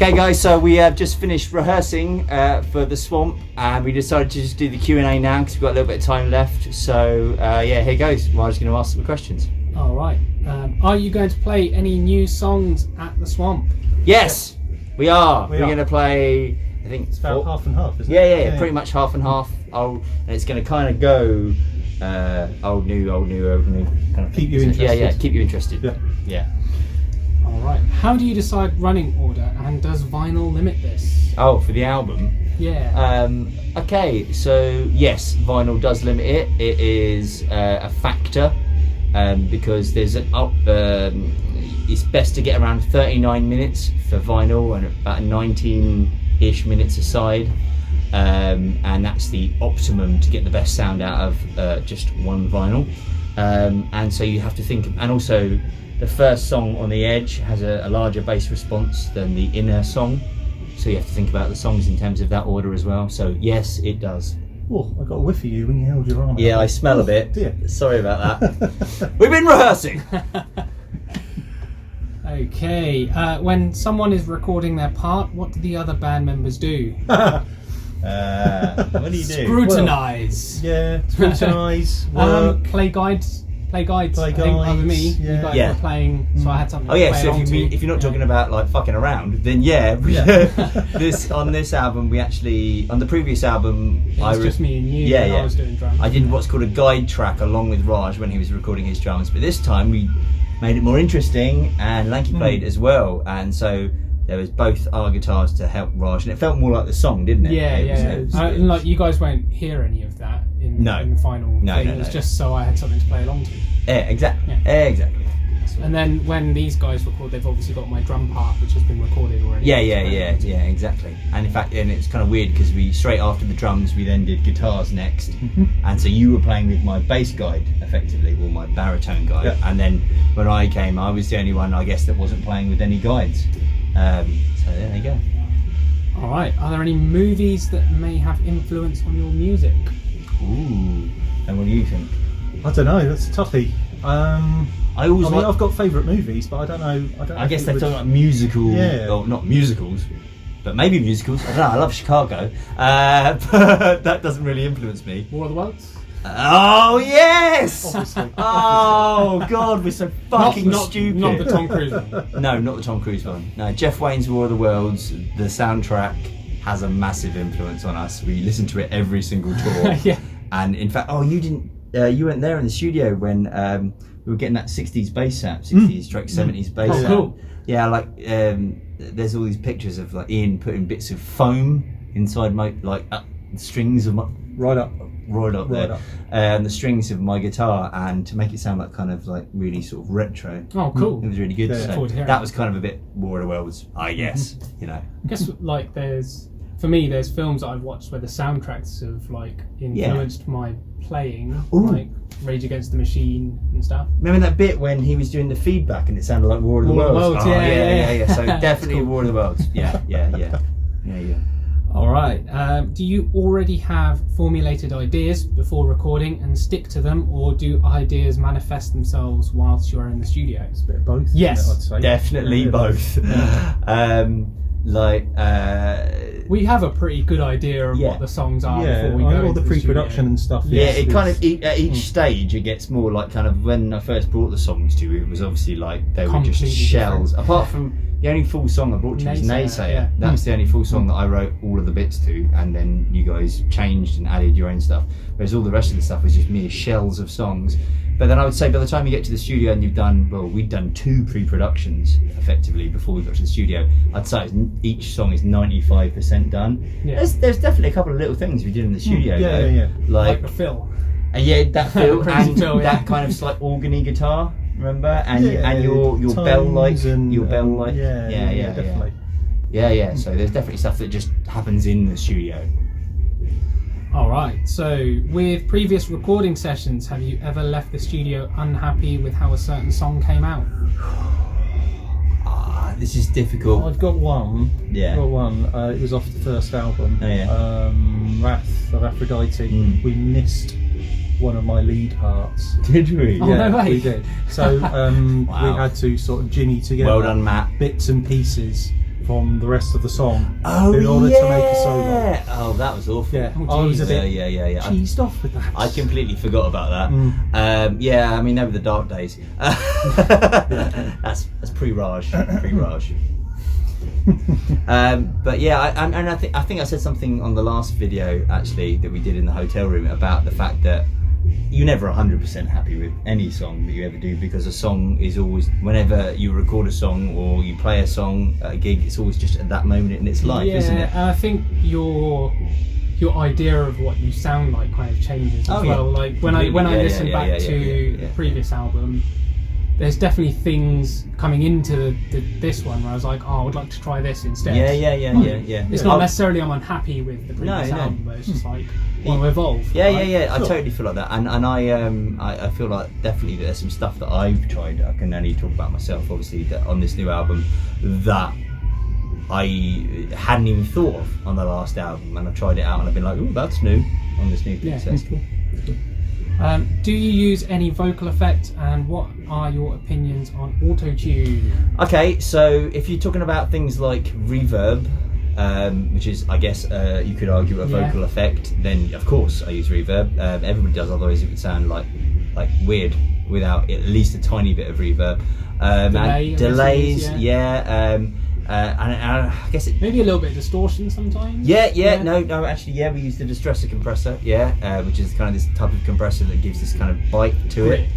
Okay, guys, so we have just finished rehearsing for The Swamp, and we decided to just do the Q&A now because we've got a little bit of time left. So, yeah, here goes. Raj's going to ask some questions. All right. Are you going to play any new songs at The Swamp? Yes, we are. We're going to play, I think It's about half and half, isn't it? Yeah, pretty much half and half. And it's going to kind of go old, new. Kind of Keep you interested. Yeah, keep you interested. Yeah. All right. How do you decide running order, and does vinyl limit this? Oh, for the album? Yeah. Okay, so yes, vinyl does limit it. It is a factor because there's it's best to get around 39 minutes for vinyl and about 19-ish minutes aside, and that's the optimum to get the best sound out of just one vinyl. And so you have to think, and also the first song on the edge has a larger bass response than the inner song, so you have to think about the songs in terms of that order as well. So yes, it does. Oh, I got a whiff of you when you held your arm. Yeah, I smell a bit. Dear. Sorry about that. We've been rehearsing. Okay. When someone is recording their part, what do the other band members do? What do you do? Scrutinise. Scrutinise, work. Play guides. I think, other than me, you guys were playing, so I had something to play so along to. if you're not talking about like fucking around, then on this album we actually, on the previous album, It was just me and you. I was doing drums. I did what's called a guide track along with Raj when he was recording his drums, but this time we made it more interesting, and Lanky played as well, and so there was both our guitars to help Raj, and it felt more like the song, didn't it? It was, like you guys won't hear any of that in the final thing. It was just so I had something to play along to. Exactly. And then when these guys record, they've obviously got my drum part, which has been recorded already. Yeah, exactly. And in fact, and it's kind of weird because we straight after the drums, we then did guitars next, and so you were playing with my bass guide effectively, or my baritone guide, and then when I came, I was the only one, I guess, that wasn't playing with any guides. So there you go. All right. Are there any movies that may have influence on your music? Ooh. And what do you think? I don't know. That's a toughie. I've got favourite movies, but I don't know. I guess they're talking about musicals, or not musicals, but maybe musicals. I don't know. I love Chicago, but that doesn't really influence me. War of the Worlds. Oh yes! Obviously. Oh god, we're so fucking stupid. Not the Tom Cruise one. No, not the Tom Cruise one. No, Jeff Wayne's War of the Worlds. The soundtrack has a massive influence on us. We listen to it every single tour. And in fact, you didn't. You weren't there in the studio when we were getting that 60s bass sound, 60s stroke 70s bass sound. Cool. Yeah, like there's all these pictures of like Ian putting bits of foam inside my strings of my Right up there, and the strings of my guitar, and to make it sound like kind of like really sort of retro. Oh, cool! It was really good. Yeah. So that was kind of a bit War of the Worlds, I guess. I guess like there's films that I've watched where the soundtracks have like influenced my playing, like Rage Against the Machine and stuff. Remember that bit when he was doing the feedback and it sounded like War of the Worlds? Yeah. So definitely cool. War of the Worlds. Yeah. All right. Do you already have formulated ideas before recording and stick to them, or do ideas manifest themselves whilst you're in the studio? It's a bit of both. Yes, I'd say. Definitely both. We have a pretty good idea of what the songs are before we go all the pre-production and stuff. It kind of at each stage it gets more like kind of when I first brought the songs to you, it was obviously like they were just shells. Different. Apart from the only full song I brought to you was Naysayer. That's the only full song that I wrote all of the bits to, and then you guys changed and added your own stuff. Whereas all the rest of the stuff was just mere shells of songs. But then I would say by the time you get to the studio and we'd done 2 pre-productions effectively before we got to the studio, I'd say each song is 95% done. Yeah. There's definitely a couple of little things we did in the studio. Like the fill. That fill and fill, that kind of slight organy guitar, remember? And your bell light. Yeah, definitely. Yeah. So there's definitely stuff that just happens in the studio. All right. So, with previous recording sessions, have you ever left the studio unhappy with how a certain song came out? This is difficult. I've got one. Yeah. It was off the first album. Oh, yeah. Wrath of Aphrodite. We missed one of my lead parts. Did we? Oh, no way. We did. So we had to sort of jimmy together Well done, Matt. bits and pieces from the rest of the song Oh, in order to make a solo. Oh, that was awful. Yeah, Oh, I was a bit yeah. cheesed off with that. I completely forgot about that. Yeah, I mean, they were the dark days. That's pre-Raj. Pre-Raj. But yeah, I think I said something on the last video actually that we did in the hotel room about the fact that you're never 100% happy with any song that you ever do, because a song is always, whenever you record a song or you play a song at a gig, it's always just at that moment in its life, isn't it? And I think your idea of what you sound like kind of changes as well. Like when I listen back to the previous album, there's definitely things coming into this one where I was like, oh, I would like to try this instead. Yeah. It's not necessarily I'm unhappy with the previous album, but it's just like, want to evolve. Yeah. I totally feel like that, and I feel like definitely that there's some stuff that I've tried. I can only talk about myself, obviously, that on this new album that I hadn't even thought of on the last album, and I tried it out and I've been like, oh, that's new on this new thing. Yeah, So that's cool. Do you use any vocal effects, and what are your opinions on auto-tune? Okay, so if you're talking about things like reverb, which is, I guess, you could argue a vocal effect, then of course I use reverb. Everybody does, otherwise it would sound like weird without at least a tiny bit of reverb. And delays, and I guess it maybe a little bit of distortion sometimes. No, actually, we use the distressor compressor, which is kind of this type of compressor that gives this kind of bite to it.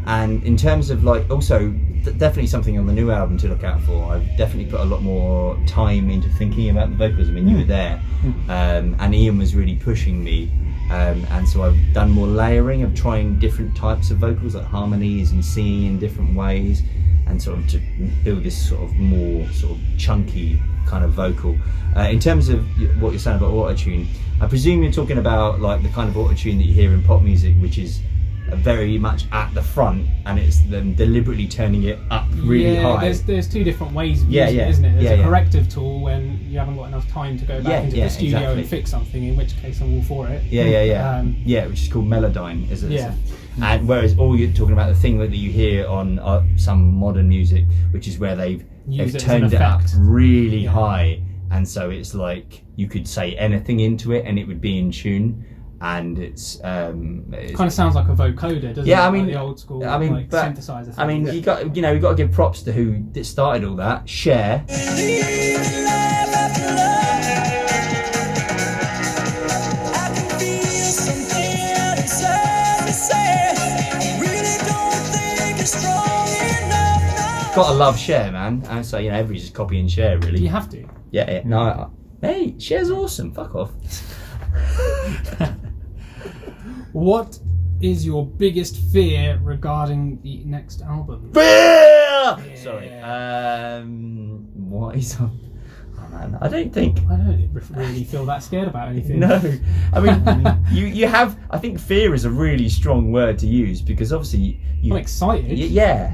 And in terms of like, also definitely something on the new album to look out for. I've definitely put a lot more time into thinking about the vocals. I mean, you were there, and Ian was really pushing me. And so I've done more layering of trying different types of vocals, like harmonies and singing in different ways, and sort of to build this sort of more sort of chunky kind of vocal. In terms of what you're saying about autotune, I presume you're talking about like the kind of autotune that you hear in pop music, which is very much at the front, and it's them deliberately turning it up really high. There's two different ways of using it, isn't it? There's a corrective tool when you haven't got enough time to go back into the studio and fix something, in which case I'm all for it. Which is called Melodyne, isn't it? And whereas all you're talking about, the thing that you hear on some modern music, which is where they've turned it up really high, and so it's like you could say anything into it and it would be in tune. And it kind of sounds like a vocoder, doesn't it? I mean, like the old school, but synthesizer thing. I mean, you got to give props to who started all that. Cher. Gotta love Cher, man. And so everybody's just copying Cher, really. You have to. Yeah. No, hey, Cher's awesome. Fuck off. What is your biggest fear regarding the next album? Fear! Yeah. Sorry. What is? Oh man, I don't really feel that scared about anything. No, I mean, you have. I think fear is a really strong word to use, because obviously I'm excited. Yeah.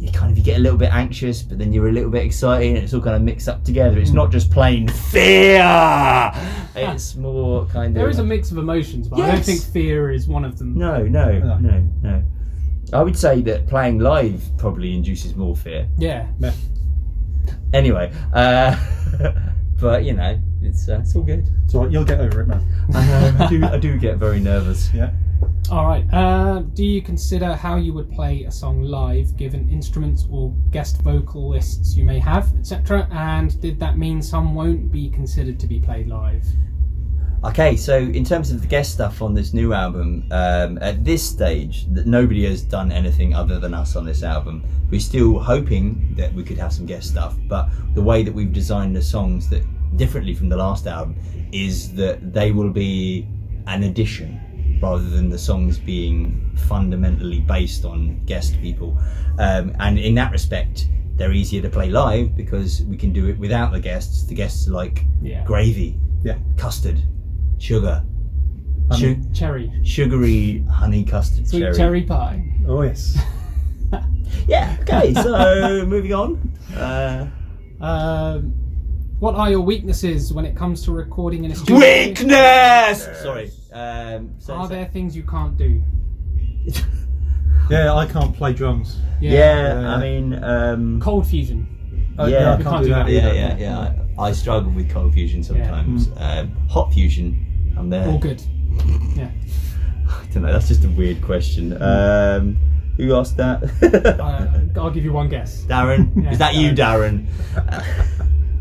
You get a little bit anxious, but then you're a little bit excited, and it's all kind of mixed up together. It's not just plain fear. It's more kind of. There is a mix of emotions, but I don't think fear is one of them. No. I would say that playing live probably induces more fear. Yeah. Anyway, but it's all good. It's all right, you'll get over it, man. I do get very nervous. Yeah. All right. Do you consider how you would play a song live, given instruments or guest vocalists you may have, etc.? And did that mean some won't be considered to be played live? Okay, so in terms of the guest stuff on this new album, at this stage, nobody has done anything other than us on this album. We're still hoping that we could have some guest stuff, but the way that we've designed the songs that differently from the last album is that they will be an addition rather than the songs being fundamentally based on guest people. And in that respect, they're easier to play live because we can do it without the guests. The guests are like gravy, custard, sugar, cherry, sugary honey custard, sweet cherry pie. Oh yes. Okay, so moving on. What are your weaknesses when it comes to recording in a studio? Weakness! Sorry. Are there things you can't do? Yeah, I can't play drums. Yeah. I mean, Cold Fusion. Yeah, I can't do that either. Yeah. I struggle with Cold Fusion sometimes. Hot Fusion, I'm there. All good. Yeah. I don't know. That's just a weird question. Who asked that? I'll give you one guess. Darren. Yeah, Is that you, Darren?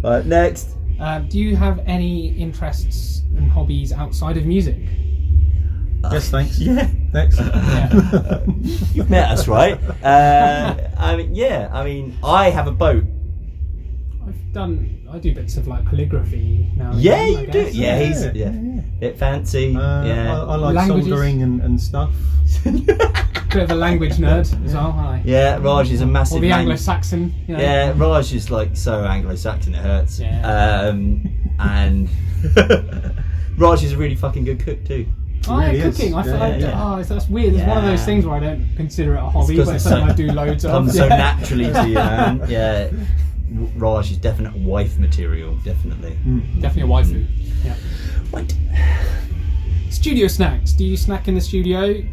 Right, next. Do you have any interests and hobbies outside of music? Yes, thanks. Yeah. Next. You've met us, right? I mean, I have a boat. I do bits of like calligraphy now. Yeah, again, you do. Yeah, he's bit fancy. I like soldering and stuff. Bit of a language nerd as well, aren't I? Yeah, Raj is a massive. Or the Anglo-Saxon. Yeah, Raj is like so Anglo-Saxon it hurts. Yeah. And Raj is a really fucking good cook too. Cooking. I feel like that's weird. It's one of those things where I don't consider it a hobby, but it's something I do loads of. Comes so naturally to you, man. Yeah. Raj is definite wife material, definitely. Definitely a waifu. Yeah. What? Studio snacks. Do you snack in the studio?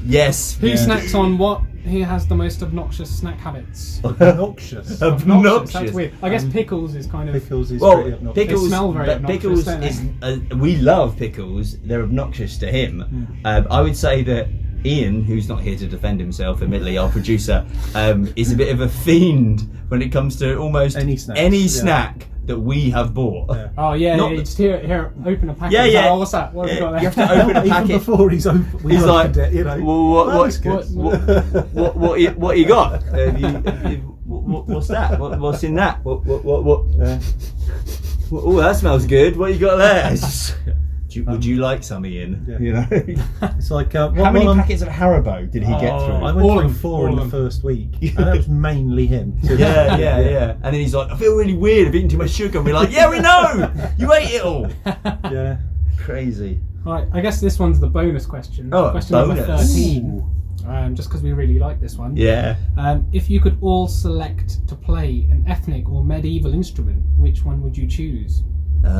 Yes. Who snacks on what? Who has the most obnoxious snack habits? Obnoxious. Obnoxious. That's weird. I guess pickles is kind of. Pickles is pretty obnoxious. Pickles. They smell very obnoxious, Pickles is. We love pickles. They're obnoxious to him. I would say that Ian, who's not here to defend himself, admittedly, our producer, is a bit of a fiend when it comes to almost any snack that we have bought. Yeah. Oh yeah, you just here, open a packet. Yeah. Oh, what's that? What have we got there? You have to open a packet. Even before he's like, it, you know. Well, what you got? What's that? What's in that? What? Oh, that smells good. What you got there? Would you like some, Ian? Yeah. You know, it's like how many packets of Haribo did he get through? I went through 4 in the first week, and that was mainly him. Yeah. And then he's like, I feel really weird. I've eaten too much sugar. And we're like, yeah, we know. You ate it all. Yeah, crazy. Right, I guess this one's the bonus question. Question bonus. number 13. Just because we really like this one. Yeah. If you could all select to play an ethnic or medieval instrument, which one would you choose? Oh,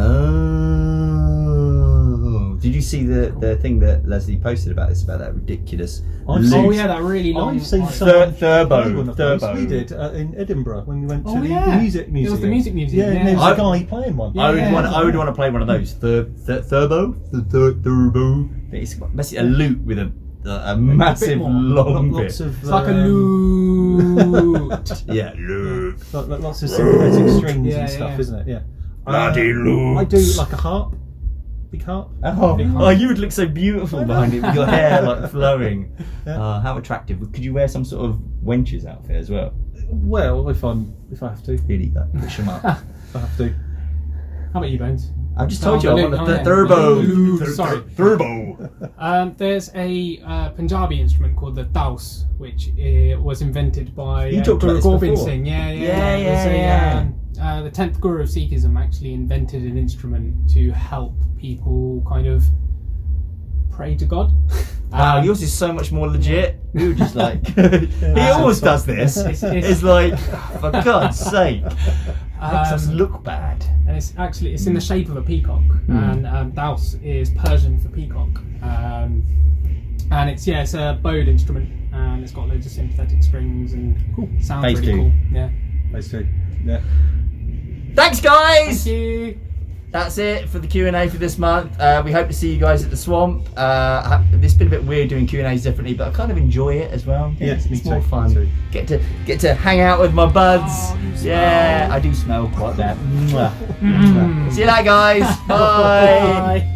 did you see the thing that Leslie posted about this, about that ridiculous that really long. I've seen Thurbo. We did in Edinburgh when we went to the music museum. It was the music museum. Yeah, there was a guy playing one. I would want to play one of those. Thurbo. It's basically a lute with a massive long bit. It's like a lute. Yeah, lute. Lots of synthetic strings and stuff, isn't it? Yeah. Bloody lute. I do like a harp. Big harp. Oh, you would look so beautiful behind it with your hair like flowing. Yeah. How attractive. Could you wear some sort of wench's outfit as well? Well, if I have to. Really, push them up. If I have to. How about you, Bones? I've just told you I want the Thurbo. Sorry. Thurbo. There's a Punjabi instrument called the Taus, which was invented by Guru Gobind Singh. Yeah. The 10th Guru of Sikhism actually invented an instrument to help people kind of pray to God. Wow, yours is so much more legit. We were just like, he always does this. It's like, for God's sake, makes us look bad. And it's in the shape of a peacock, and Taus is Persian for peacock. And it's a bowed instrument, and it's got loads of synthetic strings and sounds really cool. Yeah. Bass too. Yeah. Thanks, guys. Thank you. That's it for the Q&A for this month. We hope to see you guys at the Swamp. It's been a bit weird doing Q&As differently, but I kind of enjoy it as well. Yes, it's more fun. Get to hang out with my buds. I do smell quite bad. See you later, guys. Bye. Bye.